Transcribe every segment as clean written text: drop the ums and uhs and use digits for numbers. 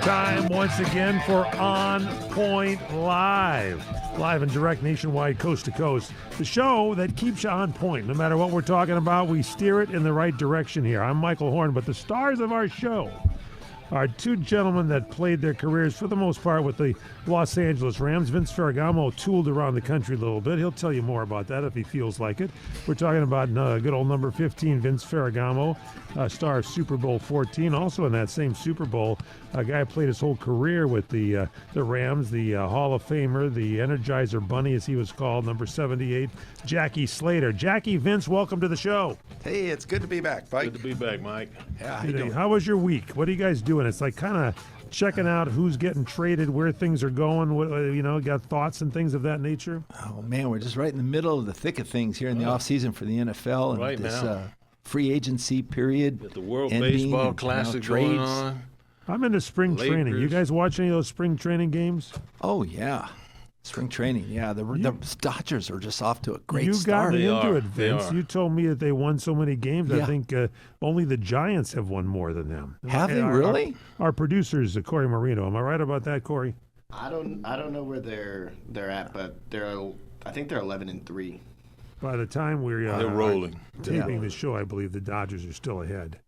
Time once again for On Point Live. Live and direct nationwide, coast to coast. The show that keeps you on point. No matter what we're talking about, we steer it in the right direction here. I'm Michael Horn, but the stars of our show are two gentlemen that played their careers for the most part with the Los Angeles Rams. Vince Ferragamo tooled around the country a little bit. He'll tell you more about that if he feels like it. We're talking about good old number 15, Vince Ferragamo, star of Super Bowl 14. Also in that same Super Bowl, a guy who played his whole career with the Rams, the Hall of Famer, the Energizer Bunny as he was called, number 78, Jackie Slater. Jackie, Vince, welcome to the show. Hey, it's good to be back, Mike. Good to be back, Mike. Yeah, How was your week? What are you guys doing? It's like kind of checking out who's getting traded, where things are going. What, got thoughts and things of that nature? Oh, man, we're just right in the middle of the thick of things here in the offseason for the NFL. And right this now. Free agency period. With the World ending Baseball and, Classic trades. going on. I'm into spring Lakers. training. You guys watch any of those spring training games? Oh, yeah. Spring training, yeah. The Dodgers are just off to a great You start. got me They into are. it, Vince. They are. You told me that they won so many games. I Yeah. think only the Giants have won more than them. Have they really? Our producer's Corey Marino. Am I right about that, Corey? I don't know where they're at, but I think they're 11-3. By the time we're They're rolling. taping the show, I believe the Dodgers are still ahead.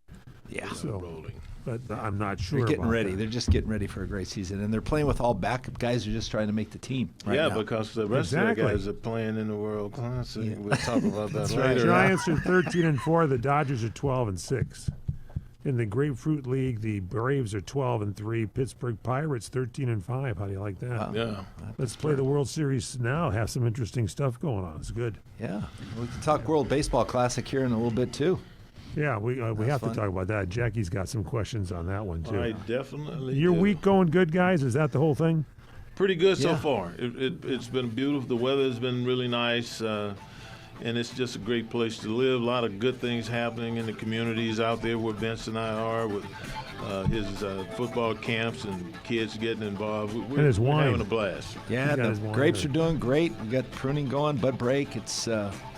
Yeah. So, Rolling. but I'm not sure. They're getting about ready. that. They're just getting ready for a great season. And they're playing with all backup guys who are just trying to make the team right Yeah, now. because the rest Exactly. of the guys are playing in the World Classic. Yeah. We'll talk about that right. later. Giants are 13-4. The Dodgers are 12-6. In the Grapefruit League, the Braves are 12-3. Pittsburgh Pirates 13-5. How do you like that? Wow. Yeah. Let's play the World Series now. Have some interesting stuff going on. It's good. Yeah. We can talk World Baseball Classic here in a little bit, too. Yeah, we have fun. to talk about that. Jackie's got some questions on that one too. I definitely Your do. week going good, guys? Is that the whole thing? Pretty good so Yeah. far. It's been beautiful. The weather's been really nice. And it's just a great place to live. A lot of good things happening in the communities out there where Vince and I are with his football camps and kids getting involved. We're And his wine. having a blast. Yeah, got the his wine grapes there. are doing great. We got pruning going, bud break. It's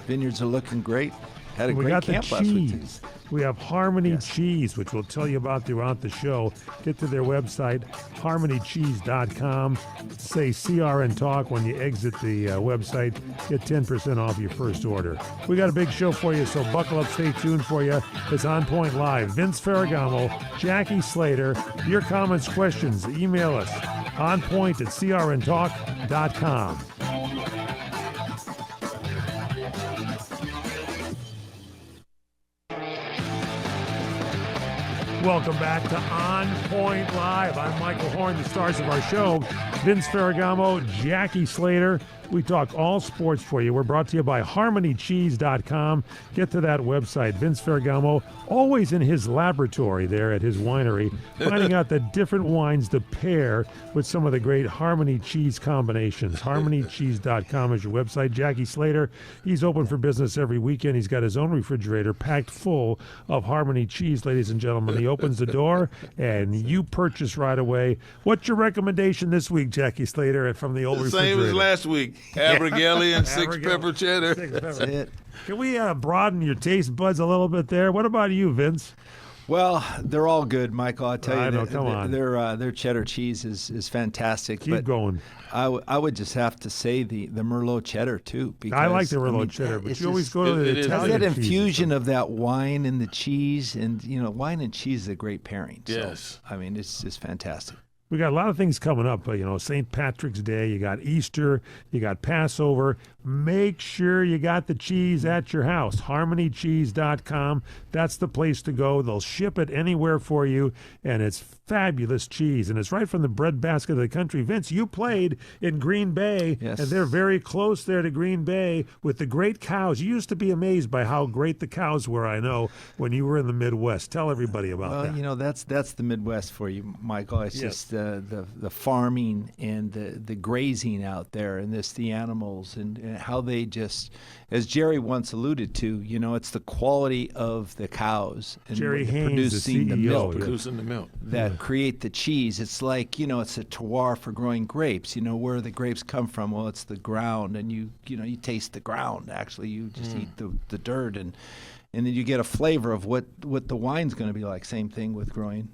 vineyards are looking great. Had a We great got the camp last week. cheese. We have Harmony Yes. Cheese, which we'll tell you about throughout the show. Get to their website, harmonycheese.com. Say CRN Talk when you exit the website. Get 10% off your first order. We got a big show for you, so buckle up, stay tuned for you. It's On Point Live. Vince Ferragamo, Jackie Slater. Your comments, questions, email us. onpoint@crntalk.com. Welcome back to On Point Live. I'm Michael Horn, the stars of our show, Vince Ferragamo, Jackie Slater. We talk all sports for you. We're brought to you by harmonycheese.com. Get to that website. Vince Ferragamo, always in his laboratory there at his winery, finding out the different wines to pair with some of the great Harmony cheese combinations. Harmonycheese.com is your website. Jackie Slater, he's open for business every weekend. He's got his own refrigerator packed full of Harmony cheese, ladies and gentlemen. He opens the door and you purchase right away. What's your recommendation this week, Jackie Slater, from the old The refrigerator? same as last week. Abergelli and six Abergelli. pepper cheddar. Six pepper. That's it. Can we broaden your taste buds a little bit there? What about you, Vince? Well, they're all good, Michael. I tell you, I know, come on. Their cheddar cheese is fantastic. Keep but going. I would just have to say the Merlot cheddar too. Because, I like the Merlot cheddar, but it's you always just- go to it the is- It has Italian that cheeses. infusion of that wine and the cheese, and wine and cheese is a great pairing. So, Yes. I mean it's just fantastic. We got a lot of things coming up. St. Patrick's Day, you got Easter, you got Passover. Make sure you got the cheese at your house. HarmonyCheese.com. That's the place to go. They'll ship it anywhere for you, and it's fabulous cheese. And it's right from the breadbasket of the country. Vince, you played in Green Bay, Yes. and they're very close there to Green Bay with the great cows. You used to be amazed by how great the cows were, I know, when you were in the Midwest. Tell everybody about Well, that. that's the Midwest for you, Michael. It's Yes. just the farming and the grazing out there, and the animals and how they just, as Jerry once alluded to, it's the quality of the cows and Jerry Haynes, producing the the CEO, milk yeah. Producing the milk. that create the cheese. It's like it's a terroir for growing grapes. Where the grapes come from. Well, it's the ground, and you taste the ground. Actually, you just eat the dirt, and then you get a flavor of what the wine's going to be like. Same thing with growing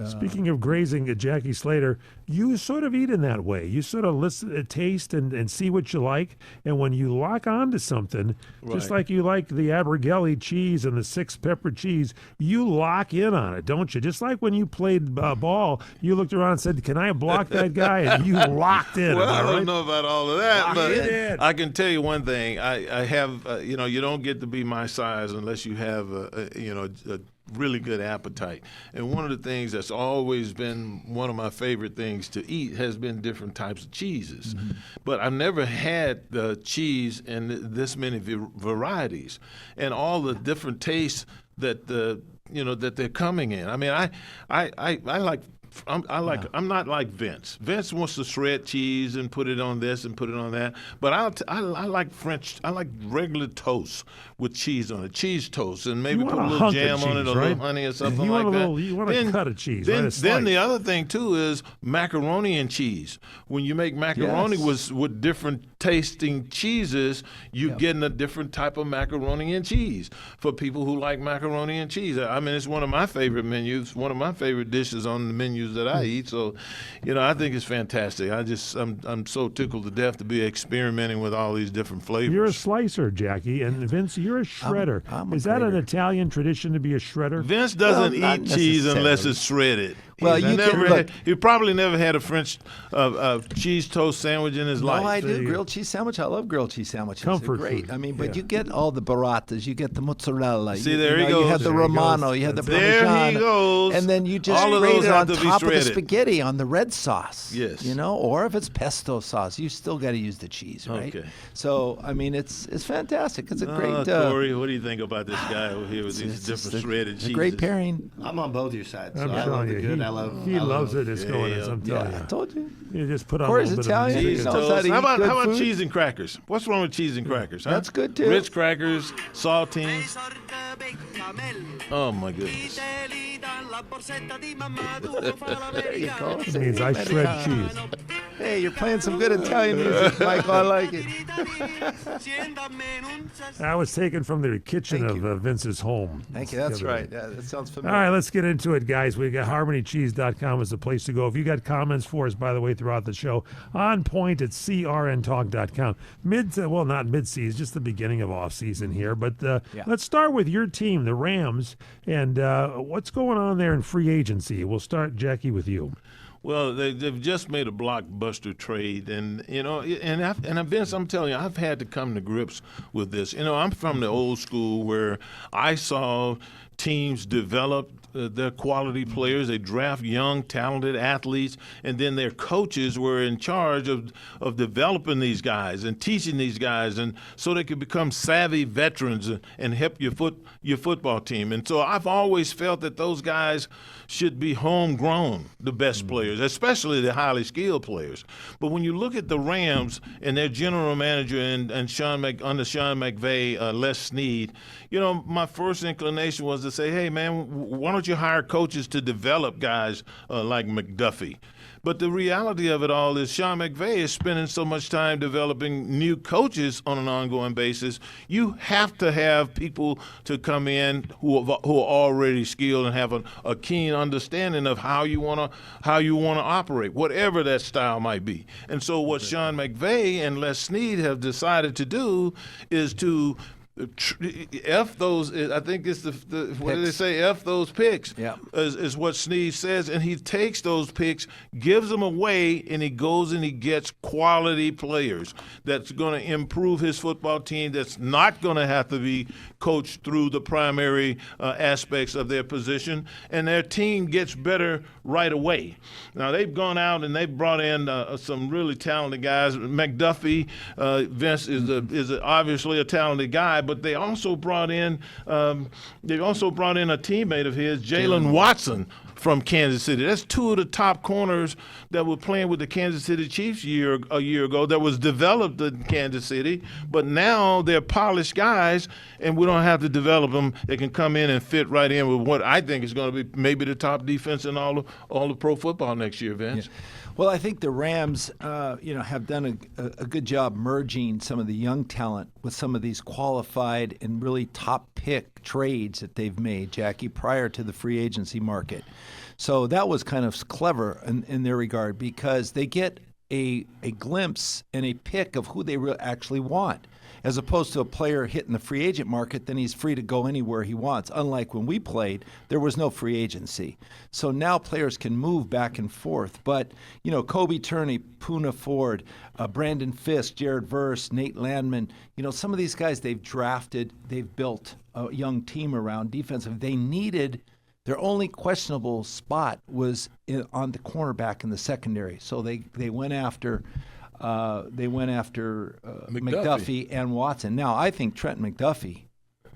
Speaking of grazing, Jackie Slater, you sort of eat in that way. You sort of listen, taste, and see what you like. And when you lock onto something, just Right. like you like the Abergele cheese and the 6-pepper cheese, you lock in on it, don't you? Just like when you played ball, you looked around and said, "Can I block that guy?" And you locked in. Well, am I I don't right? know about all of that, Lock but it in. I can tell you one thing. I have, you don't get to be my size unless you have, a really good appetite. And one of the things that's always been one of my favorite things to eat has been different types of cheeses. Mm-hmm. But I've never had cheese in this many varieties and all the different tastes that that they're coming in. I mean, I like. I'm not like Vince. Vince wants to shred cheese and put it on this and put it on that. But I like French. I like regular toast with cheese on it, cheese toast, and maybe You put want a a little hunk of jam on it, cheese, a right? little honey or something You like want a that. little- you want a cut of cheese, Then, right? A slice. then the other thing too is macaroni and cheese. When you make macaroni with different tasting cheeses, you're getting a different type of macaroni and cheese for people who like macaroni and cheese. I mean, it's one of my favorite menus, one of my favorite dishes on the menus that I eat. So, I think it's fantastic. I'm so tickled to death to be experimenting with all these different flavors. You're a slicer, Jackie, and Vince, you're a shredder. I'm a Is that an grater. Italian tradition to be a shredder? Vince doesn't Well, not eat cheese unless necessarily. it's shredded. Well, He's you never can- had- look- he probably never had a French cheese toast sandwich in his No, life. I There do. you Grilled cheese sandwich. I love grilled cheese sandwiches. Comfort They're great. food. I mean, but Yeah. you get all the burratas, you get the mozzarella. See, you, there you he know, You goes. have the There he Romano, goes. you have the There he Parmigiano, goes. and then you just All of grate those it have on to be top of the shredded. spaghetti on the red sauce. Yes. Or if it's pesto sauce, you still got to use the cheese, right? Okay. So I mean, it's fantastic. It's a great. Corey, what do you think about this guy over here with it's these just different a- shredded it's cheeses? a great pairing. I'm on both your sides. So I'm I love telling the you, good. he, I love. he I loves love, it. It's going. I'm Yeah, telling I you. told you. You just put on Corey's a little Italian. bit of Cheese He knows toast. how to How eat about, good how about food. cheese and crackers? What's wrong with cheese and crackers? Huh? That's good, too. Ritz crackers, saltines. Oh my goodness. There you go. It means I shred cheese. Hey, you're playing some good Italian music, Michael. I like it. That was taken from the kitchen Thank of Vince's home. Thank you. That's The other right. day. Yeah, that sounds All familiar. right, let's get into it, guys. We got harmonycheese.com is the place to go. If you got comments for us, by the way, throughout the show, on point at crntalk.com. Not mid-season, just the beginning of off-season here. But let's start with your team, the Rams, and what's going on there in free agency. We'll start, Jackie, with you. Well, they've just made a blockbuster trade, and Vince, I'm telling you, I've had to come to grips with this. I'm from the old school where I saw teams develop their quality players. They draft young, talented athletes, and then their coaches were in charge of developing these guys and teaching these guys, and so they could become savvy veterans and help your football team. And so I've always felt that those guys should be homegrown, the best players, especially the highly skilled players. But when you look at the Rams and their general manager and under Sean McVay, Les Snead, my first inclination was to say, hey, man, why don't you hire coaches to develop guys like McDuffie? But the reality of it all is Sean McVay is spending so much time developing new coaches on an ongoing basis. You have to have people to come in who are already skilled and have a keen understanding of how you want to operate, whatever that style might be. And so what Sean McVay and Les Snead have decided to do is to F those. I think it's the what do they say? F those picks. Yeah. Is what Snead says, and he takes those picks, gives them away, and he goes and he gets quality players that's going to improve his football team. That's not going to have to be coached through the primary aspects of their position, and their team gets better right away. Now they've gone out and they've brought in some really talented guys. McDuffie, Vince is obviously a talented guy. But they also brought in a teammate of his, Jalen Watson from Kansas City. That's two of the top corners that were playing with the Kansas City Chiefs a year ago that was developed in Kansas City. But now they're polished guys, and we don't have to develop them. They can come in and fit right in with what I think is going to be maybe the top defense in all of pro football next year, Vince. Yeah. Well, I think the Rams, have done a good job merging some of the young talent with some of these qualified qualified and really top pick trades that they've made, Jackie, prior to the free agency market. So that was kind of clever in their regard because they get a glimpse and a pick of who they actually want. As opposed to a player hitting the free agent market, then he's free to go anywhere he wants. Unlike when we played, there was no free agency. So now players can move back and forth. But, Kobe Turney, Poona Ford, Brandon Fisk, Jared Verse, Nate Landman, some of these guys they've drafted, they've built a young team around defensive. They needed their only questionable spot was on the cornerback in the secondary. So they went after McDuffie and Watson. Now, I think Trent McDuffie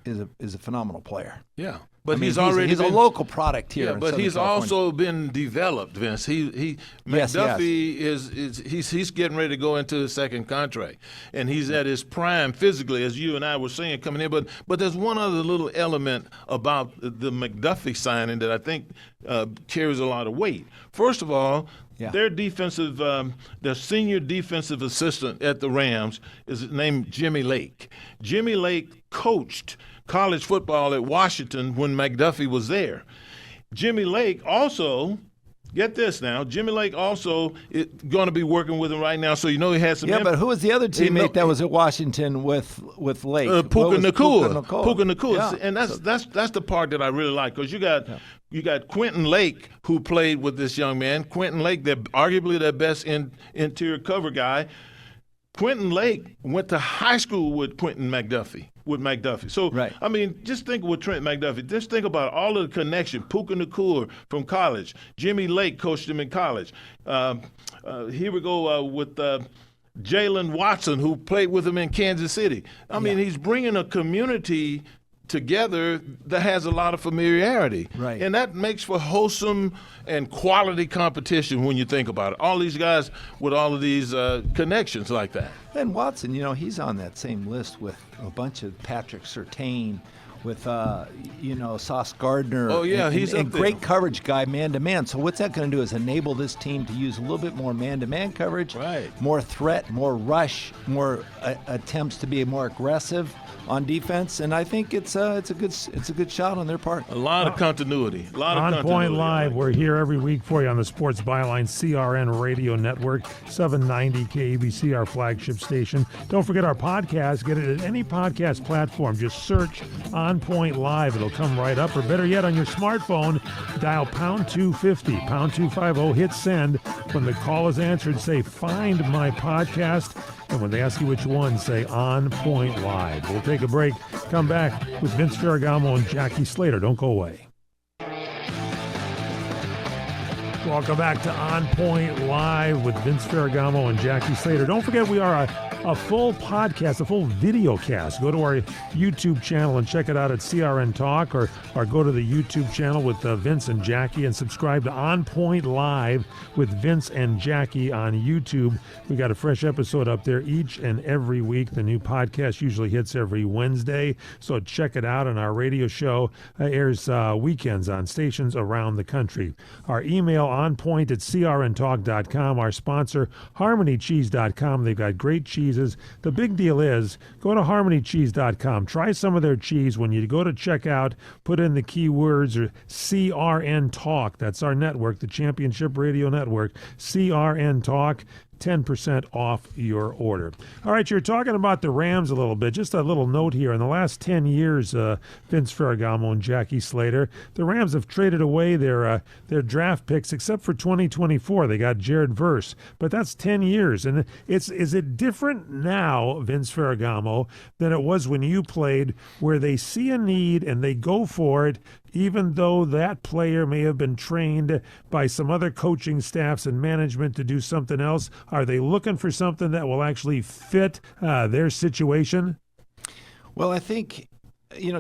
is a phenomenal player. Yeah. But he's a local product here. Yeah, but he's also been developed, Vince. McDuffie is getting ready to go into his second contract, and he's at his prime physically, as you and I were saying coming in. But there's one other little element about the McDuffie signing that I think carries a lot of weight. First of all, their senior defensive assistant at the Rams is named Jimmy Lake. Jimmy Lake coached college football at Washington when McDuffie was there. Jimmy Lake also, get this now, Jimmy Lake also is going to be working with him right now, so he has some. Yeah, but who was the other teammate that was at Washington with Lake? Puka Nacua. Puka Nacua. Yeah. And that's the part that I really like because you got Quentin Lake who played with this young man. Quentin Lake, they're arguably their best interior cover guy. Quentin Lake went to high school with McDuffie. So, right. I mean, just think with Trent McDuffie. Just think about all of the connection. Puka Nacua from college. Jimmy Lake coached him in college. Here we go with Jalen Watson, who played with him in Kansas City. I mean, he's bringing a community together that has a lot of familiarity. Right. And that makes for wholesome and quality competition when you think about it. All these guys with all of these connections like that. And Watson, he's on that same list with a bunch of Patrick Surtain, with Sauce Gardner. Oh, yeah, he's a up there. Great coverage guy, man-to-man. So what's that going to do is enable this team to use a little bit more man-to-man coverage, right? More threat, more rush, more attempts to be more aggressive on defense, and I think it's a good shot on their part. A lot of continuity. On Point Live, we're here every week for you on the Sports Byline CRN Radio Network, 790 KABC, our flagship station. Don't forget our podcast. Get it at any podcast platform. Just search On Point Live. It'll come right up, or better yet, on your smartphone, dial pound 250, pound 250, hit send. When the call is answered, say, find my podcast. And when they ask you which one, say On Point Live. We'll take a break. Come back with Vince Ferragamo and Jackie Slater. Don't go away. Welcome back to On Point Live with Vince Ferragamo and Jackie Slater. Don't forget, we are a full podcast, a full video cast. Go to our YouTube channel and check it out at CRN Talk, or go to the YouTube channel with Vince and Jackie and subscribe to On Point Live with Vince and Jackie on YouTube. We got a fresh episode up there each and every week. The new podcast usually hits every Wednesday, so check it out. And our radio show airs weekends on stations around the country. Our email, onpoint@crntalk.com. Our sponsor, harmonycheese.com. They've got great cheeses. The big deal is, go to harmonycheese.com. Try some of their cheese. When you go to checkout, put in the keywords or CRN Talk. That's our network, the Championship Radio Network. CRN Talk. 10% off your order. All right, you're talking about the Rams a little bit. Just a little note here. In the last 10 years, Vince Ferragamo and Jackie Slater, the Rams have traded away their draft picks except for 2024. They got Jared Verse, but that's 10 years. And is it different now, Vince Ferragamo, than it was when you played, where they see a need and they go for it, even though that player may have been trained by some other coaching staffs and management to do something else? Are they looking for something that will actually fit their situation? Well, I think,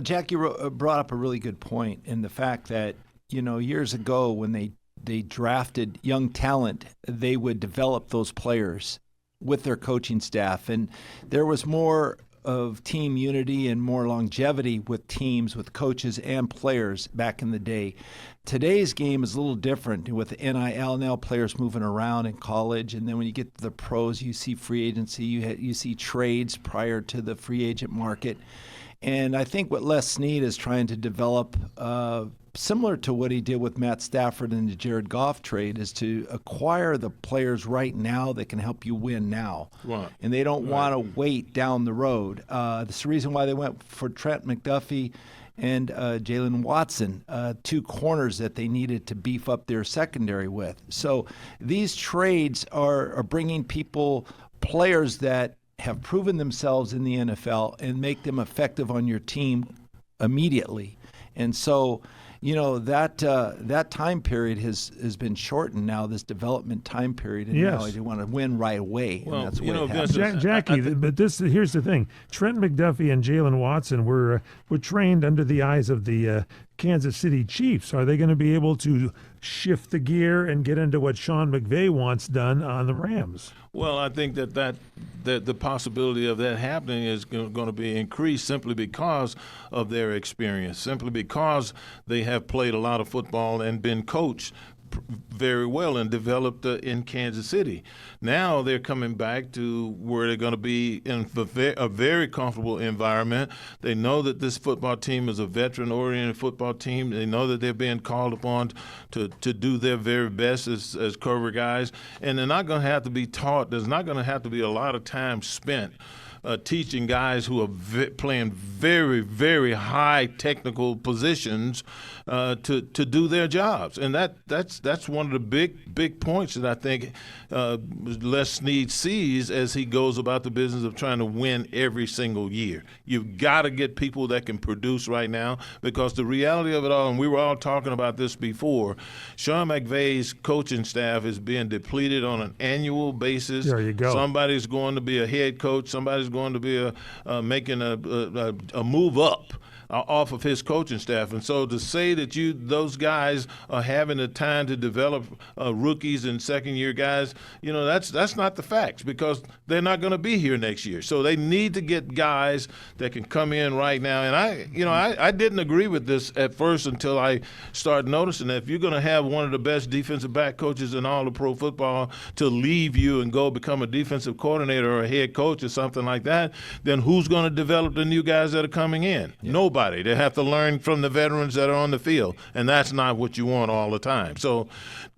Jackie brought up a really good point in the fact that, years ago when they drafted young talent, they would develop those players with their coaching staff. And there was more of team unity and more longevity with teams, with coaches and players back in the day. Today's game is a little different with the NIL, now players moving around in college, and then when you get to the pros, you see free agency, you see trades prior to the free agent market. And I think what Les Snead is trying to develop, similar to what he did with Matt Stafford in the Jared Goff trade, is to acquire the players right now that can help you win now. Right. And they don't want to wait down the road. That's the reason why they went for Trent McDuffie and Jalen Watson, 2 corners that they needed to beef up their secondary with. So these trades are bringing players that have proven themselves in the NFL and make them effective on your team immediately. And so, that time period has been shortened now, this development time period, and now they want to win right away. Well, and that's what it happens. Jackie, but here's the thing. Trent McDuffie and Jalen Watson were trained under the eyes of the Kansas City Chiefs. Are they going to be able to shift the gear and get into what Sean McVay wants done on the Rams? Well, I think that the possibility of that happening is going to be increased simply because of their experience, simply because they have played a lot of football and been coached very well and developed in Kansas City. Now they're coming back to where they're going to be in a very comfortable environment. They know that this football team is a veteran-oriented football team. They know that they're being called upon to do their very best as cover guys, and they're not going to have to be taught. There's not going to have to be a lot of time spent teaching guys who are playing very, very high technical positions to do their jobs, and that's one of the big points that I think Les Snead sees as he goes about the business of trying to win every single year. You've got to get people that can produce right now, because the reality of it all, and we were all talking about this before, Sean McVay's coaching staff is being depleted on an annual basis. There you go. Somebody's going to be a head coach. Somebody's going to be making a move up off of his coaching staff. And so to say that those guys are having the time to develop rookies and second-year guys, that's not the facts, because they're not going to be here next year. So they need to get guys that can come in right now. And I didn't agree with this at first until I started noticing that if you're going to have one of the best defensive back coaches in all of pro football to leave you and go become a defensive coordinator or a head coach or something like that, then who's going to develop the new guys that are coming in? Yeah. Nobody. They have to learn from the veterans that are on the field, and that's not what you want all the time. So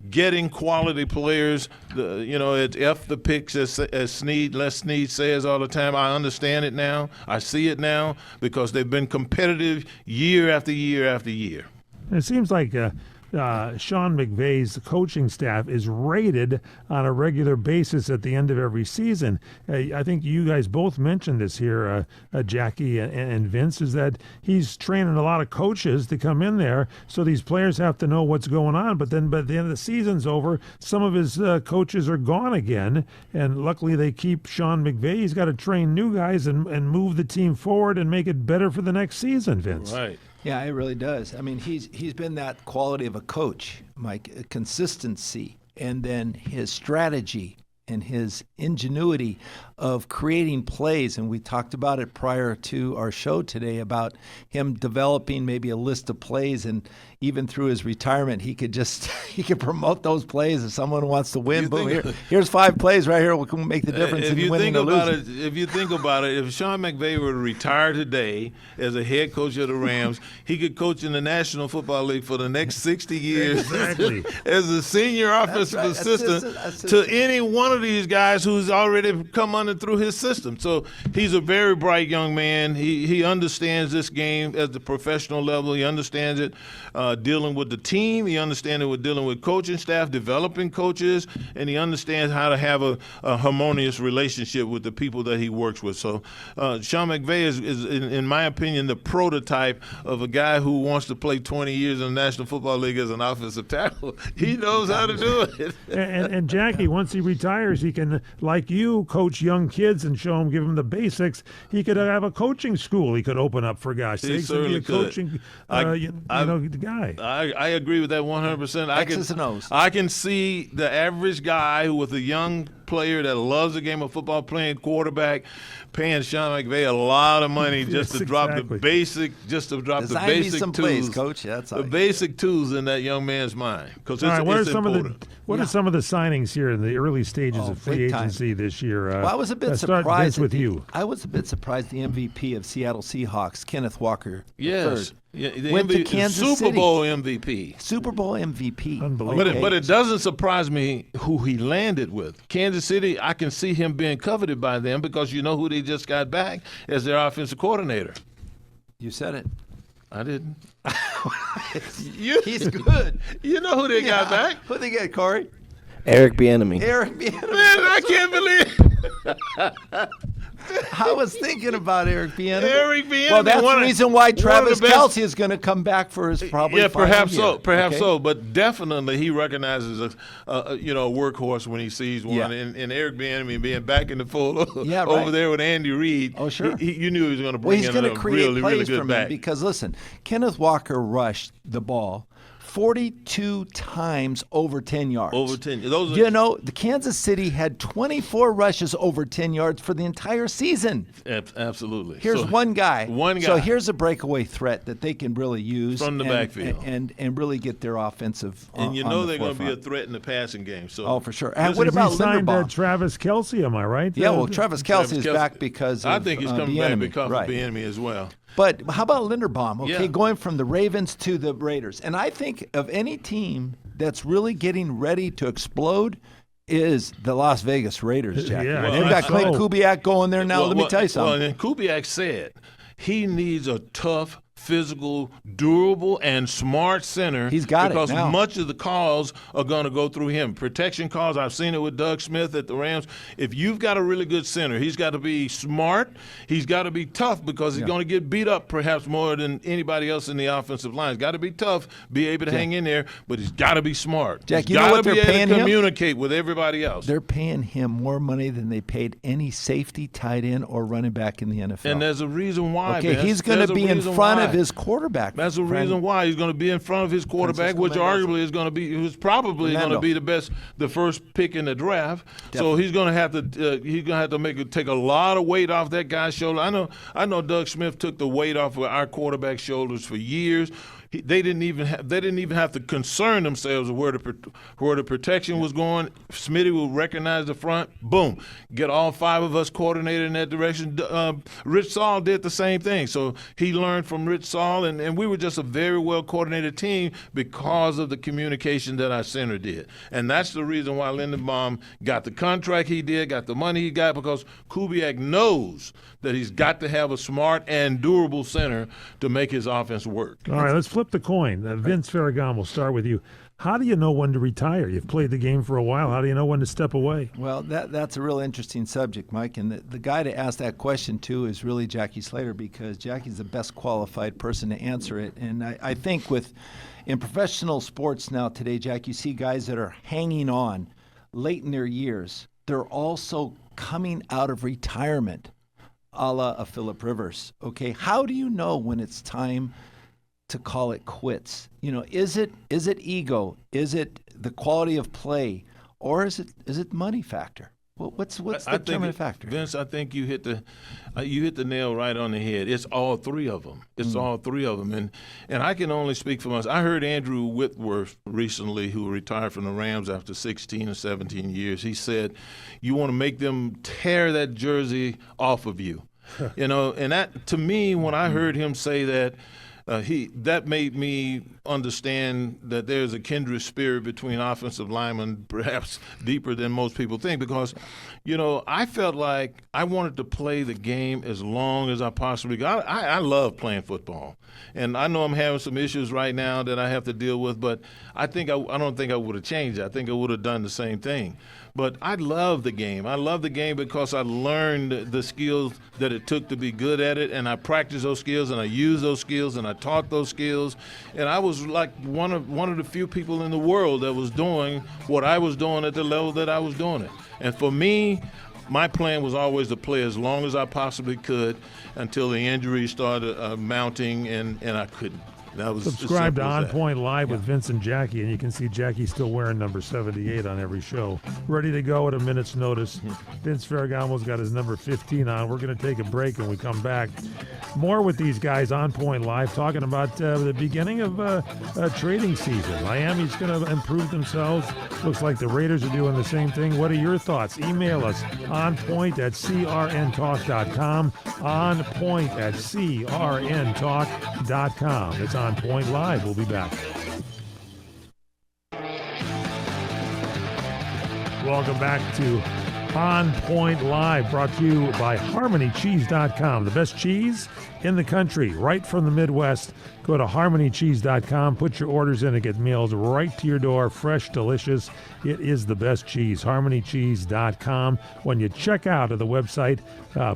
getting quality players, it's F the picks, as Les Snead says all the time. I understand it now. I see it now, because they've been competitive year after year after year. It seems like Sean McVay's coaching staff is rated on a regular basis at the end of every season. I think you guys both mentioned this here, Jackie and Vince, is that he's training a lot of coaches to come in there, so these players have to know what's going on. But then by the end of the season's over, some of his coaches are gone again, and luckily they keep Sean McVay. He's got to train new guys and move the team forward and make it better for the next season, Vince. Right. Yeah, it really does. I mean, he's been that quality of a coach, Mike, consistency, and then his strategy and his ingenuity of creating plays. And we talked about it prior to our show today about him developing maybe a list of plays, and even through his retirement, he could promote those plays. If someone wants to win, boom, here's 5 plays right here. We can make the difference in winning or losing. If you think about it, if Sean McVay were to retire today as a head coach of the Rams, he could coach in the National Football League for the next 60 years Exactly. as a senior offensive assistant to any one of these guys who's already come under through his system. So he's a very bright young man. He understands this game at the professional level. He understands it dealing with the team. He understands it with dealing with coaching staff, developing coaches, and he understands how to have a harmonious relationship with the people that he works with. So Sean McVay is, in my opinion, the prototype of a guy who wants to play 20 years in the National Football League as an offensive tackle. He knows how to do it. And Jackie, once he retires, he can, like you, coach young kids and give them the basics. He could have a coaching school he could open up, for gosh sakes, and be a coaching guy. I agree with that 100%. X's and O's. I can see the average guy with a young player that loves the game of football, playing quarterback, paying Sean McVay a lot of money just to drop the basic, Design me some plays, tools, Coach. That's the basic tools in that young man's mind. Because All right, what are some important. are some of the signings here in the early stages of free big time. agency this year? Well, I was a bit let's start, surprised Vince, with you. I was a bit surprised the MVP of Seattle Seahawks, Kenneth Walker, Yes. III, Yeah, the went to Kansas Super City. Bowl MVP. Super Bowl MVP. Unbelievable. But it doesn't surprise me who he landed with. Kansas City, I can see him being coveted by them because you know who they just got back as their offensive coordinator. You said it. I didn't. He's good. You know who they got back? Who they get, Corey? Eric Bieniemy. Eric Bieniemy. Man, I can't believe I was thinking about Eric Bieniemy. Eric Bieniemy. Well, that's the reason why Travis best- Kelce is going to come back for his probably Yeah, final perhaps year. so. Perhaps Okay? so. But definitely he recognizes a workhorse when he sees one. Yeah. And Eric Bieniemy being back in the fold Yeah, right. over there with Andy Reid. Oh, sure. You knew he was going to Well, bring he's in going a to create really, plays really good from back. him because, listen, Kenneth Walker rushed the ball 42 times over 10 yards. Over 10. Those are, You know, the Kansas City had 24 rushes over 10 yards for the entire season. Absolutely. Here's So, one guy. One guy. So here's a breakaway threat that they can really use From the backfield. and really get their offensive. And you on know the they're going to be a forefront. threat in the passing game. So Oh, for sure. And This what is- about He signed Linderbaum? Travis Kelce, am I right? Yeah, well, Travis Kelce is Kelce- back because of I think he's coming the back enemy. because right. of the enemy as well. But how about Linderbaum? Okay, Yeah. going from the Ravens to the Raiders. And I think of any team that's really getting ready to explode is the Las Vegas Raiders, Jack. Yeah, They've well, got Clint so. Kubiak going there now. Let me tell you Well, something. and Kubiak said he needs a tough, physical, durable, and smart center. He's got it because now. much of the calls are going to go through him. Protection calls, I've seen it with Doug Smith at the Rams. If you've got a really good center, he's got to be smart. He's got to be tough because he's going to get beat up perhaps more than anybody else in the offensive line. He's got to be tough, be able to hang in there, but he's got to be smart. Jack, he's you know got what to they're be able paying to him? communicate with everybody else. They're paying him more money than they paid any safety, tight end, or running back in the NFL. And there's a reason why. okay, Vince. he's going There's to a be in reason front why. of his quarterback. That's the friend. reason why he's going to be in front of his quarterback, Francisco which Mendoza. arguably is going to be, who's probably going Fernando. to be the first pick in the draft. So he's going to have to take a lot of weight off that guy's shoulder. I know Doug Smith took the weight off of our quarterback's shoulders for years. They didn't even have to concern themselves with where the protection was going. Smitty will recognize the front. Boom, get all five of us coordinated in that direction. Rich Saul did the same thing. So he learned from Rich Saul, and we were just a very well coordinated team because of the communication that our center did. And that's the reason why Lindenbaum got the contract he did, got the money he got, because Kubiak knows that he's got to have a smart and durable center to make his offense work. All right, let's flip the coin. Vince Ferragamo, we'll start with you. How do you know when to retire? You've played the game for a while. How do you know when to step away? Well, that's a real interesting subject, Mike. And the guy to ask that question to is really Jackie Slater, because Jackie's the best qualified person to answer it. And I think in professional sports now today, Jack, you see guys that are hanging on late in their years. They're also coming out of retirement, a la a Phillip Rivers. Okay, how do you know when it's time to call it quits? You know, is it ego? Is it the quality of play, or is it money factor? What's the determining factor? Vince, I think you hit the nail right on the head. It's all three of them. It's all three of them. And I can only speak for myself. I heard Andrew Whitworth recently, who retired from the Rams after 16 or 17 years. He said, you want to make them tear that jersey off of you. You know, and that, to me, when I heard him say that, that made me understand that there's a kindred spirit between offensive linemen, perhaps deeper than most people think, because, you know, I felt like I wanted to play the game as long as I possibly could. I love playing football, and I know I'm having some issues right now that I have to deal with, but I don't think I would have changed it. I think I would have done the same thing. But I love the game. I love the game because I learned the skills that it took to be good at it, and I practiced those skills, and I used those skills, and I taught those skills. And I was like one of the few people in the world that was doing what I was doing at the level that I was doing it. And for me, my plan was always to play as long as I possibly could until the injuries started mounting, and I couldn't. That was Subscribe to as simple On as that. Point Live with Vince and Jackie, and you can see Jackie still wearing number 78 on every show. Ready to go at a minute's notice. Vince Ferragamo's got his number 15 on. We're going to take a break, and we come back. More with these guys on Point Live, talking about the beginning of trading season. Miami's going to improve themselves. Looks like the Raiders are doing the same thing. What are your thoughts? Email us onpoint@crntalk.com. onpoint@crntalk.com. It's On Point Live. We'll be back. Welcome back to On Point Live, brought to you by HarmonyCheese.com. The best cheese in the country, right from the Midwest. Go to HarmonyCheese.com, put your orders in, and get mailed right to your door, fresh, delicious. It is the best cheese, HarmonyCheese.com. When you check out of the website,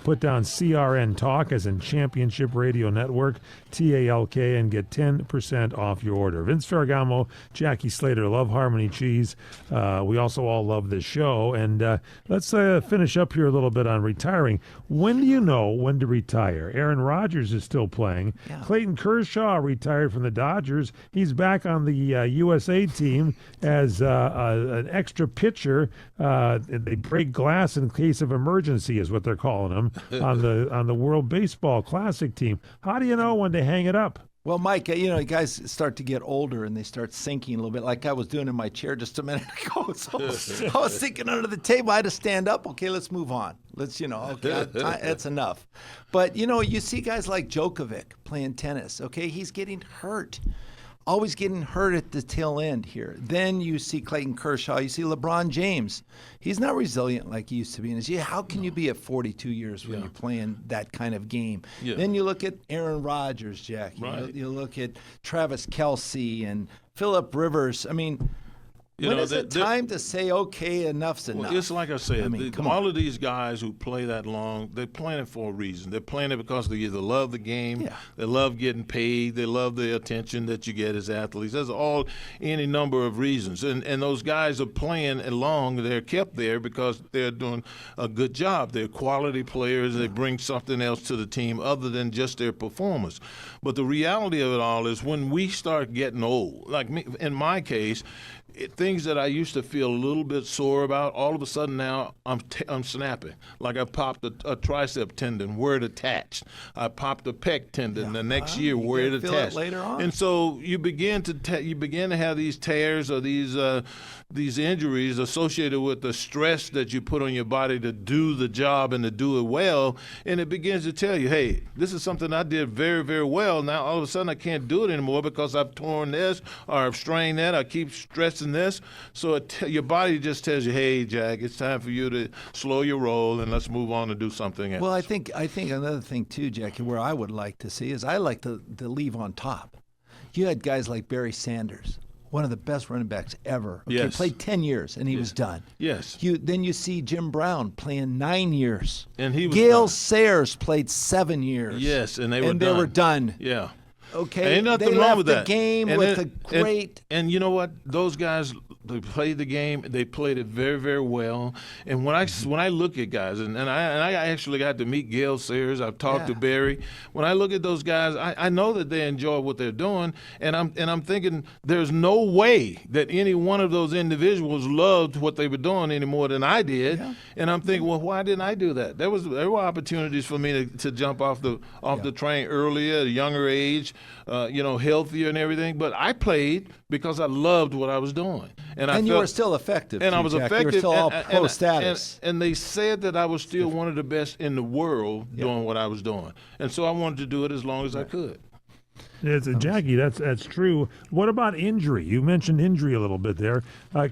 put down CRN Talk, as in Championship Radio Network, TALK, and get 10% off your order. Vince Ferragamo, Jackie Slater love Harmony Cheese. We also all love this show. And let's finish up here a little bit on retiring. When do you know when to retire? Aaron Rodgers is still playing. Yeah. Clayton Kershaw retired from the Dodgers. He's back on the USA team as an extra pitcher. They break glass in case of emergency, is what they're calling him on the World Baseball Classic team. How do you know when to hang it up? Well, Mike, you guys start to get older and they start sinking a little bit, like I was doing in my chair just a minute ago. So I was sinking under the table. I had to stand up. Okay, let's move on. Okay, that's enough. But, you see guys like Djokovic playing tennis. Okay, he's getting hurt. Always getting hurt at the tail end here. Then you see Clayton Kershaw. You see LeBron James. He's not resilient like he used to be. And how can you be at 42 years when you're playing that kind of game? Yeah. Then you look at Aaron Rodgers, Jack. Right. You look at Travis Kelce and Phillip Rivers. I mean, when is it time to say, okay, enough's enough? Well, it's like I said, come all on. of these guys who play that long, they're playing it for a reason. They're playing it because they either love the game, they love getting paid, they love the attention that you get as athletes. There's any number of reasons. And those guys are playing long. They're kept there because they're doing a good job. They're quality players. They bring something else to the team other than just their performance. But the reality of it all is when we start getting old, like me, in my case, things that I used to feel a little bit sore about, all of a sudden now I'm snapping. Like I popped a tricep tendon where it attached. I popped a pec tendon the next year where it feel attached. it later on. And so you begin to have these tears or these injuries associated with the stress that you put on your body to do the job and to do it well, and it begins to tell you, hey, this is something I did very, very well. Now all of a sudden I can't do it anymore because I've torn this or I've strained that. I keep stressing this. So your body just tells you, hey, Jack, it's time for you to slow your roll and let's move on and do something else. Well, I think another thing too, Jackie, where I would like to see is I like to leave on top. You had guys like Barry Sanders, one of the best running backs ever. Okay, Yes. Played 10 years, and he was done. Yes. Then you see Jim Brown playing 9 years. And he was Gale done. Sayers played 7 years. Yes, and they they were done. Yeah. Okay, Ain't nothing they wrong left with the that. game And with then- a great. And you know what? Those guys, they played the game. They played it very, very well. And when I look at guys, and I actually got to meet Gale Sayers. I've talked to Barry. When I look at those guys, I know that they enjoy what they're doing. And I'm thinking there's no way that any one of those individuals loved what they were doing any more than I did. Yeah. And I'm thinking, well, why didn't I do that? There were opportunities for me to jump off the train earlier, at a younger age, healthier and everything. But I played because I loved what I was doing. And you were still effective. And too, I was Jack. effective. You were still all and- pro and- status. And they said that I was still one of the best in the world doing what I was doing. And so I wanted to do it as long as I could. Jackie, that's true. What about injury? You mentioned injury a little bit there.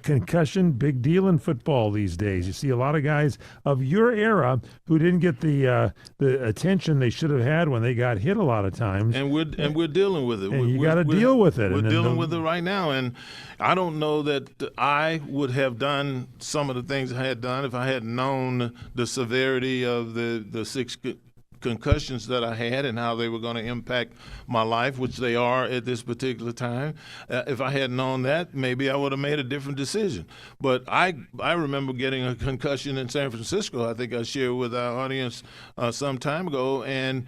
Concussion, big deal in football these days. You see a lot of guys of your era who didn't get the attention they should have had when they got hit a lot of times. And we're dealing with it. And you got to deal with it. We're And dealing with it right now. And I don't know that I would have done some of the things I had done if I had known the severity of the concussions that I had and how they were going to impact my life, which they are at this particular time. If I had known that, maybe I would have made a different decision. But I remember getting a concussion in San Francisco. I think I shared with our audience some time ago, and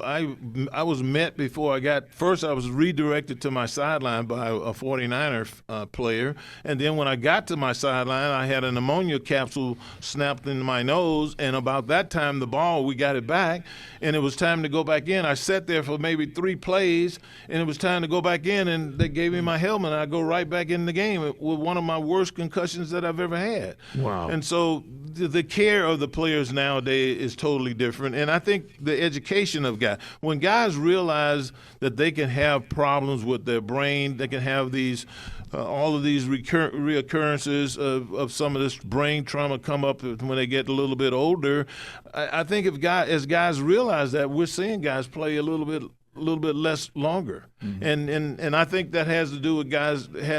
I was met before I got – first I was redirected to my sideline by a 49er player, and then when I got to my sideline, I had a pneumonia capsule snapped in my nose, and about that time we got it back, and it was time to go back in. I sat there for maybe 3 plays, and it was time to go back in, and they gave me my helmet, and I go right back in the game with one of my worst concussions that I've ever had. Wow. And so the care of the players nowadays is totally different, and I think the education of guys. When guys realize that they can have problems with their brain, they can have these all of these reoccurrences of some of this brain trauma come up when they get a little bit older. I think as guys realize that, we're seeing guys play a little bit less longer, and I think that has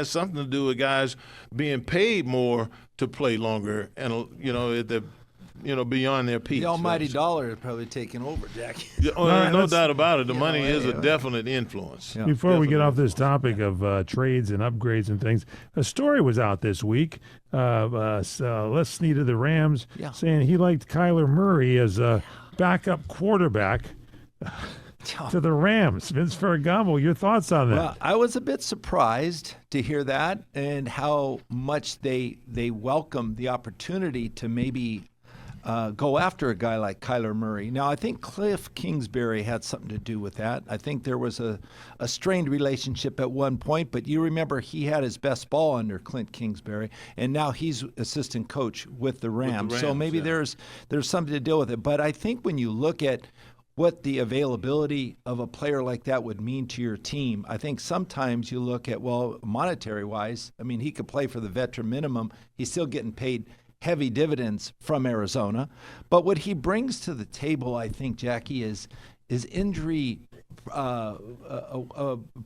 something to do with guys being paid more to play longer, and beyond their peaks. The almighty dollar is probably taking over, Jackie. No doubt about it. The money is a definite influence. Yeah. Before we get off this topic of trades and upgrades and things, a story was out this week. Les Snead of the Rams saying he liked Kyler Murray as a backup quarterback to the Rams. Vince Ferragamo, your thoughts on that? Well, I was a bit surprised to hear that and how much they welcome the opportunity to maybe go after a guy like Kyler Murray. Now, I think Cliff Kingsbury had something to do with that. I think there was a strained relationship at one point, but you remember he had his best ball under Clint Kingsbury, and now he's assistant coach with the Rams. So maybe there's something to deal with it. But I think when you look at what the availability of a player like that would mean to your team, I think sometimes you look at, well, monetary-wise, I mean, he could play for the veteran minimum. He's still getting paid heavy dividends from Arizona. But what he brings to the table, I think, Jackie, is injury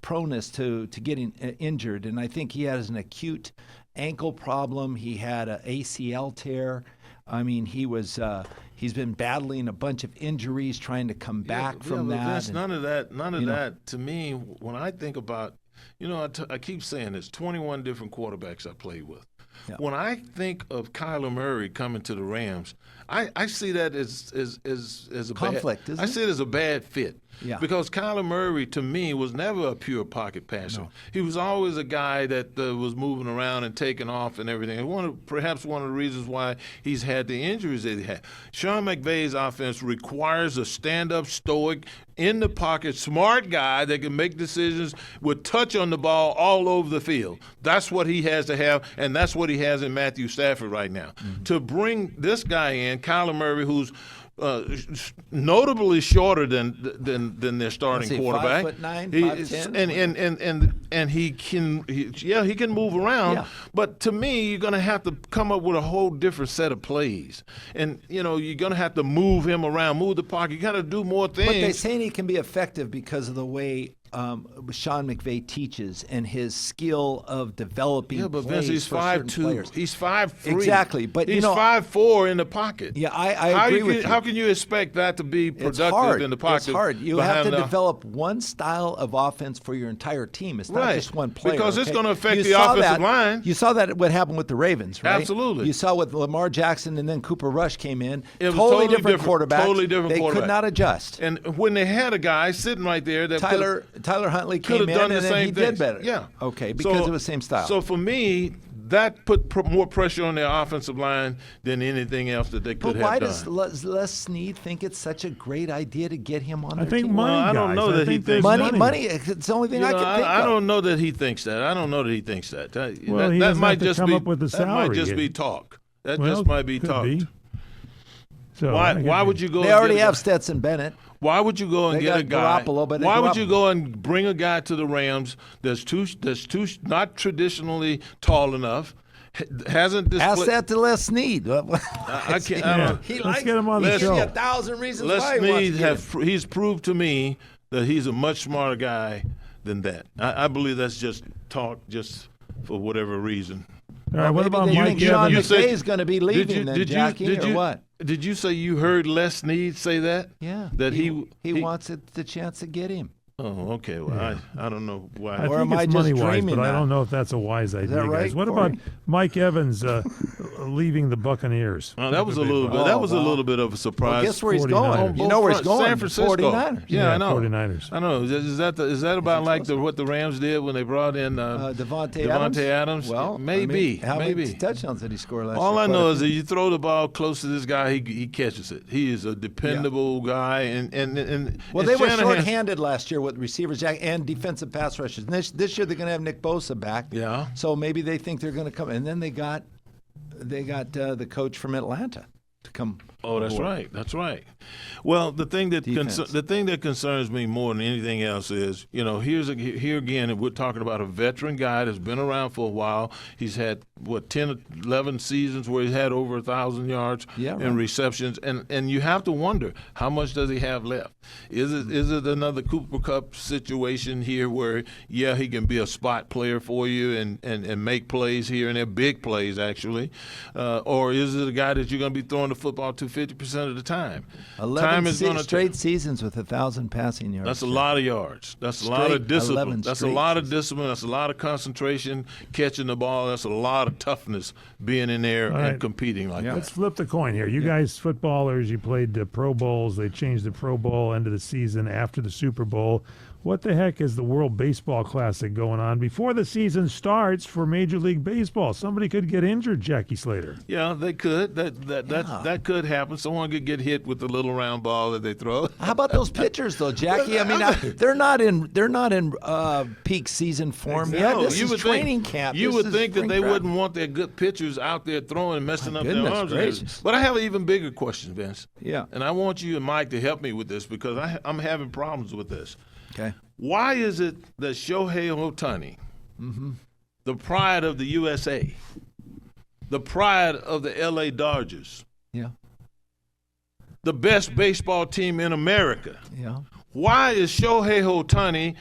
proneness to getting injured. And I think he has an acute ankle problem. He had an ACL tear. I mean, he's been battling a bunch of injuries, trying to come back from that. Vince, none of that. To me, when I think about, I keep saying this, 21 different quarterbacks I played with. Yeah. When I think of Kyler Murray coming to the Rams, I see that as a conflict. I see it as a bad fit. Yeah. Because Kyler Murray, to me, was never a pure pocket passer. No. He was always a guy that was moving around and taking off and everything. Perhaps one of the reasons why he's had the injuries that he had. Sean McVay's offense requires a stand-up, stoic, in the pocket, smart guy that can make decisions with touch on the ball all over the field. That's what he has to have, and that's what he has in Matthew Stafford right now. Mm-hmm. To bring this guy in, Kyler Murray, who's notably shorter than their starting quarterback. 5'9", 5'10", and he can move around. Yeah. But to me, you're going to have to come up with a whole different set of plays, and you're going to have to move him around, move the pocket. You got to do more things. But they're saying he can be effective because of the way Sean McVay teaches and his skill of developing but plays Vince, he's for certain 5'2". players. He's 5'3". Exactly, but he's 5'4" in the pocket. Yeah, I agree with you. How can you expect that to be productive in the pocket? It's hard. You have to develop one style of offense for your entire team. It's not just one player. Because it's going to affect the offensive line. You saw that what happened with the Ravens, right? Absolutely. You saw with Lamar Jackson and then Cooper Rush came in. It was totally different quarterbacks. Totally different They quarterback. could not adjust. And when they had a guy sitting right there that Tyler Huntley came in done and the then same he things. did better. Yeah. Okay, because of the same style. So for me, that put more pressure on their offensive line than anything else that they could have done. But why does Les Snead think it's such a great idea to get him on I their think team? money, I don't know that he thinks money. It's the only thing I can think of. I don't know that he thinks that. I don't know that he thinks that. Well, he that might to just come be up with the salary. That might just be talk. That well, just might be could talk. Be. So why would you go? They already have Stetson Bennett. Why would you go and get a guy? Why would you go and bring a guy to the Rams that's not traditionally tall enough? Hasn't displayed. Ask that to Les Snead. I can't. Let's get him on the show. 1,000 reasons why Les Snead he's proved to me that he's a much smarter guy than that. I believe that's just talk, just for whatever reason. All right, what Maybe about they Mike think Sean Evans? McVay is going to be leaving then, Jackie, or what? Did you say you heard Les Snead say that? Yeah. That he wants the chance to get him. Oh, okay. Well, I don't know why. I Or think am I it's just money-wise, dreaming but I that? don't know if that's a wise idea, that right, guys. What Corey? about Mike Evans leaving the Buccaneers? Oh, that was a little bit. Oh, That was wow. a little bit of a surprise. Well, guess where he's 49ers. going? You know where he's going? San Francisco. 49ers. Yeah, I know. 49ers. I know. Is that about like what the Rams did when they brought in Devontae Adams? Well, maybe. how maybe. many touchdowns did he score last year? All I Quite know a is few. that you throw the ball close to this guy, he catches it. He is a dependable guy, and Well, and they were Shanahan- shorthanded last year with receivers, Jack, and defensive pass rushers. And this year they're going to have Nick Bosa back. Yeah. So maybe they think they're going to come. And then they got the coach from Atlanta to come. Oh, that's aboard. right. That's right. Well, the thing that Defense. concerns me more than anything else is, here again, we're talking about a veteran guy that's been around for a while. He's had 10 or 11 seasons where he's had over 1,000 yards in receptions, and you have to wonder, how much does he have left? Is it another Cooper Kupp situation here where he can be a spot player for you and make plays here and there, big plays actually, or is it a guy that you're going to be throwing the football to 50% of the time? 11 straight seasons with 1,000 passing yards. That's a lot of yards. That's a lot of discipline. That's a lot of discipline. That's a lot of concentration, catching the ball. That's a lot of toughness being in there and competing like that. Let's flip the coin here. You guys, footballers, you played Pro Bowls. They changed the Pro Bowl end of the season after the Super Bowl. What the heck is the World Baseball Classic going on before the season starts for Major League Baseball? Somebody could get injured, Jackie Slater. Yeah, they could. That could happen. Someone could get hit with the little round ball that they throw. How about those pitchers, though, Jackie? I mean, they're not in peak season form yet. No, This is training camp. You This would is think that spring they practice. wouldn't want their good pitchers out there throwing and messing up their goodness arms. gracious. But I have an even bigger question, Vince. Yeah. And I want you and Mike to help me with this because I'm having problems with this. Okay. Why is it that Shohei Ohtani, the pride of the USA, the pride of the LA Dodgers, Yeah. the best baseball team in America, Yeah. why is Shohei Ohtani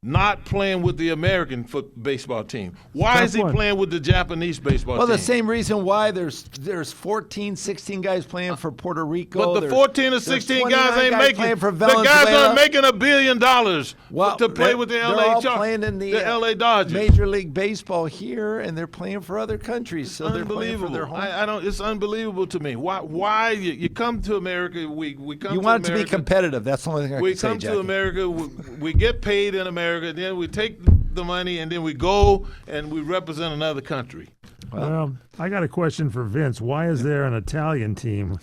not playing with the American baseball team? Why is he playing with the Japanese baseball team? Well, the same reason why there's 14, 16 guys playing for Puerto Rico. But the 14 or 16 guys ain't making. playing for The guys Venezuela. aren't making $1 billion to play with the they're LA all Chargers, playing in the LA Dodgers. Major League Baseball here, and they're playing for other countries. So they're playing for their home. I don't. It's unbelievable to me. Why you come to America? We come. You to want it to be America, competitive. That's the only thing I We can say, come to Jackie. America. We get paid in America. Then we take the money, and then we go and we represent another country. Well, I got a question for Vince. Why is there an Italian team?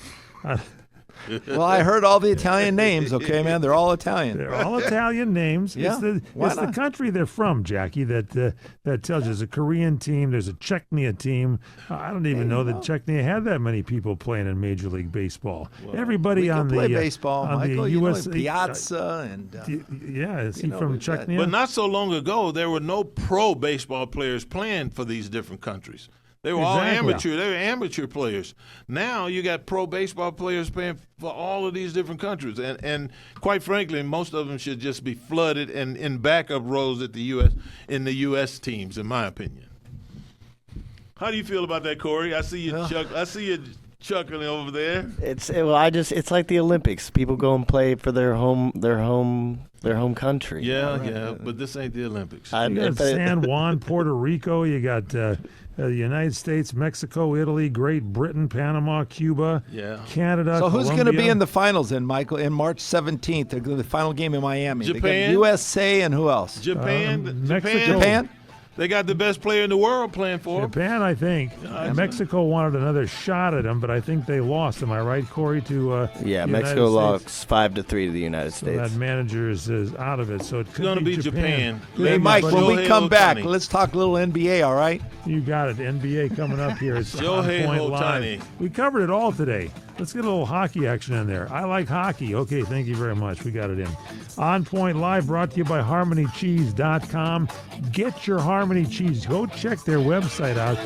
Well, I heard all the Italian names. Okay, man, they're all Italian. They're all Italian names. Yeah, why it's the not? country they're from, Jackie, that tells you. There's a Korean team. There's a Czechia team. I don't even know that Czechia had that many people playing in Major League Baseball. Everybody We on can play the baseball, on Michael. the You know, US Piazza and yeah, is he know, from we've got- Czechia? But not so long ago, there were no pro baseball players playing for these different countries. They were all Exactly. amateur. They were amateur players. Now you got pro baseball players playing for all of these different countries, and quite frankly, most of them should just be flooded and in backup roles at the U.S. teams, in my opinion. How do you feel about that, Corey? I see you chuckling over there. It's like the Olympics. People go and play for their home country. Yeah, but this ain't the Olympics. You got San Juan, Puerto Rico. You got the United States, Mexico, Italy, Great Britain, Panama, Cuba, Canada. So who's going to be Colombia. in the finals then, Michael? In March 17th, they're going to the final game in Miami. They Japan. got USA and who else? Japan. Mexico. Japan. They got the best player in the world playing for them. Japan, I think. Mexico wanted another shot at him, but I think they lost. Am I right, Corey? To Yeah, the Mexico United States? lost 5-3 to the United So States. that manager is out of it. So it It's could going to be Japan. Hey, Mike, when we Shohei come back, Ohtani. let's talk a little NBA, all right? You got it. NBA coming up here. It's Shohei On Point Ohtani. Live. We covered it all today. Let's get a little hockey action in there. I like hockey. Okay, thank you very much. We got it in. On Point Live brought to you by HarmonyCheese.com. Get your Harmony Cheese. Go check their website out.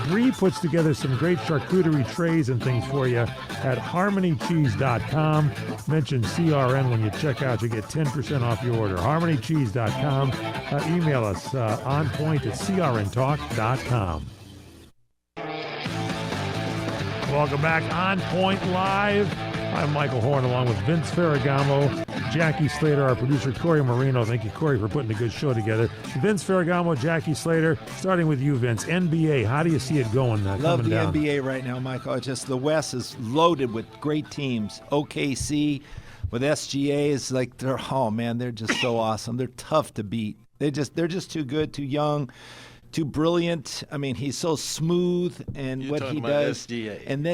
Bree puts together some great charcuterie trays and things for you at HarmonyCheese.com. Mention CRN when you check out. You get 10% off your order. HarmonyCheese.com. Email us onpoint@crntalk.com. Welcome back on Point Live. I'm Michael Horn along with Vince Ferragamo, Jackie Slater, our producer Corey Marino. Thank you, Corey, for putting a good show together. Vince Ferragamo, Jackie Slater, starting with you, Vince. NBA, how do you see it going Love coming the down? NBA right now, Michael. It's just the West is loaded with great teams. OKC with SGA is like they're just so awesome. They're tough to beat. They're just too good, too young, too brilliant. I mean, he's so smooth and You're what talking he about does. SGA. And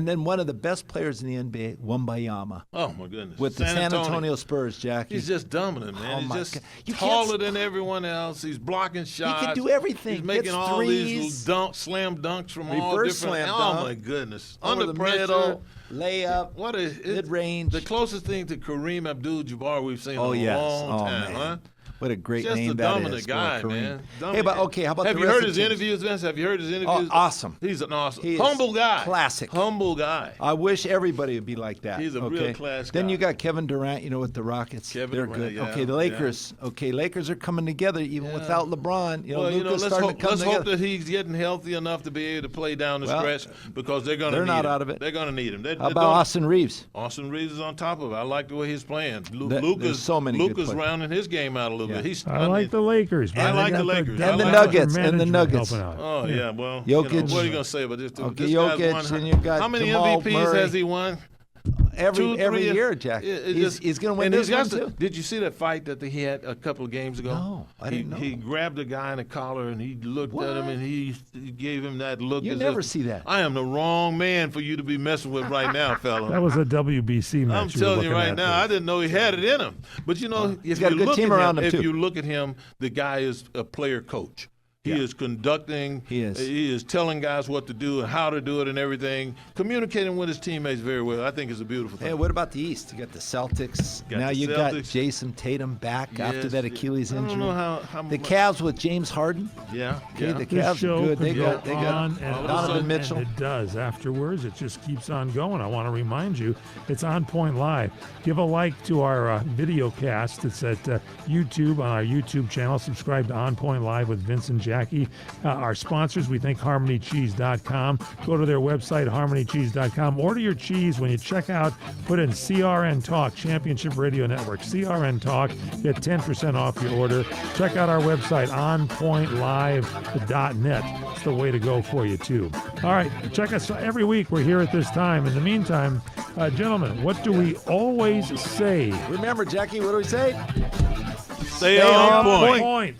then one of the best players in the NBA, Wembayama, Oh my goodness. with the San Antonio Spurs, Jackie. He's just dominant, man. Oh, He's my just God. You can't taller than everyone else. He's blocking shots. do everything. He's making Hits all threes. these slam dunks from all Reverse different. slam Oh dunk. my goodness! Over Under the pressure, middle, layup, what is mid-range. The closest thing to Kareem Abdul-Jabbar we've seen Oh, in a yes. long Oh, time, man. huh? What a great Just name a that dominant is. guy, for Kareem. man. Hey, but okay, how about Have the you rest heard of his the teams? interviews, Vince? Have you heard his interviews? Oh, awesome. He's an awesome, He is humble guy. classic. Humble guy. I wish everybody would be like that. He's a real okay? class Then guy. you got Kevin Durant, with the Rockets. Kevin They're Durant, good. yeah, Okay, the Lakers. Okay, Lakers are coming together even without LeBron. Well, Luka's let's starting hope, to come let's together. hope that he's getting healthy enough to be able to play down the Well, stretch because they're going to they're need not him. out of it. They're going to need him. How about Austin Reeves? Austin Reeves is on top of it. I like the way he's playing. There's Luka's so many good Luka's players. rounding his game out a little Yeah. bit. He's I like the Lakers, man. I They like got the Lakers. And the I like Nuggets, and the management Nuggets. helping out. Oh yeah, well, Jokic. what are you gonna say about this? Okay, This guy's Jokic, won- and you got how many Jamal MVPs Murray. has he won? Every 2-3 year, Jack. He's going to win and this he's one, got too. Did you see that fight that he had a couple of games ago? No, I didn't know. He grabbed a guy in the collar and he looked at him and he gave him that look. You as never if, see that. I am the wrong man for you to be messing with right now, fella. That was a WBC match. I'm telling you were looking right at now, I there. didn't know he had it in him. But if got a you good look team at around him, if too. you look at him, the guy is a player coach. He is conducting. He is. He is telling guys what to do and how to do it and everything. Communicating with his teammates very well. I think it's a beautiful thing. Hey, what about the East? You got the Celtics. Got now the you got Celtics. Jason Tatum back after Yes, that Achilles I injury. don't know how The much- Cavs with James Harden. Yeah. Okay, yeah. the This Cavs show are good. could They go got on and on, Donovan Mitchell. and it does. Afterwards, it just keeps on going. I want to remind you, it's On Point Live. Give a like to our video cast. It's at YouTube, on our YouTube channel. Subscribe to On Point Live with Vince and Jackie. Our sponsors, we thank HarmonyCheese.com. Go to their website, HarmonyCheese.com. Order your cheese when you check out. Put in CRN Talk, Championship Radio Network. CRN Talk. Get 10% off your order. Check out our website, onpointlive.net. It's the way to go for you, too. All right, check us every week. We're here at this time. In the meantime, gentlemen, what do we always say? Remember, Jackie, what do we say? Stay on point. Point.